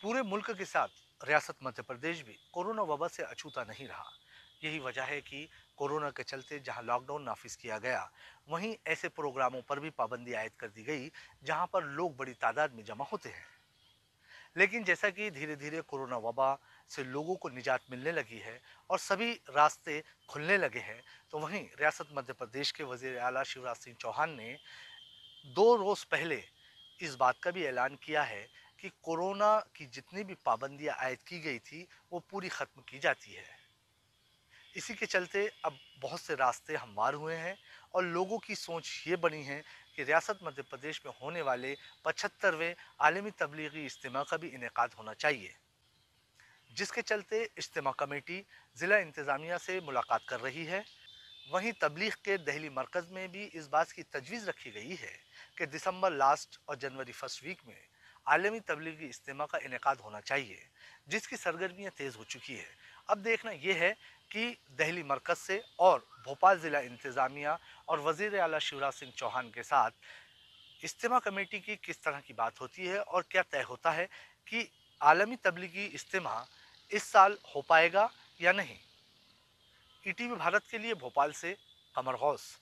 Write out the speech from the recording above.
पूरे मुल्क के साथ रियासत मध्य प्रदेश भी कोरोना वबा से अछूता नहीं रहा। यही वजह है कि कोरोना के चलते जहां लॉकडाउन नाफिज किया गया, वहीं ऐसे प्रोग्रामों पर भी पाबंदी आयद कर दी गई जहां पर लोग बड़ी तादाद में जमा होते हैं। लेकिन जैसा कि धीरे धीरे कोरोना वबा से लोगों को निजात मिलने लगी है और सभी रास्ते खुलने लगे हैं, तो वहीं रियासत मध्य प्रदेश के वजीर आला शिवराज सिंह चौहान ने 2 रोज पहले इस बात का भी ऐलान किया है कि कोरोना की जितनी भी पाबंदियां आयद की गई थी वो पूरी खत्म की जाती है। इसी के चलते अब बहुत से रास्ते हमवार हुए हैं और लोगों की सोच ये बनी है कि रियासत मध्य प्रदेश में होने वाले 75वें आलमी तबलीगी इज्तिमा का भी इनेकाद होना चाहिए, जिसके चलते इज्तिमा कमेटी जिला इंतजामिया से मुलाकात कर रही है। वहीं तबलीग के दहली मरकज में भी इस बात की तजवीज़ रखी गई है कि दिसंबर लास्ट और जनवरी फर्स्ट वीक में आलमी तबलीगी इज्तिमा का इनेकाद होना चाहिए, जिसकी सरगर्मियाँ तेज़ हो चुकी है। अब देखना यह है कि दहली मरकज से और भोपाल ज़िला इंतज़ामिया और वज़ीर आला शिवराज सिंह चौहान के साथ इज्तिमा कमेटी की किस तरह की बात होती है और क्या तय होता है कि आलमी तबलीगी इज्तिमा इस साल हो पाएगा या नहीं। ईटीवी भारत के लिए भोपाल से कमर गौस।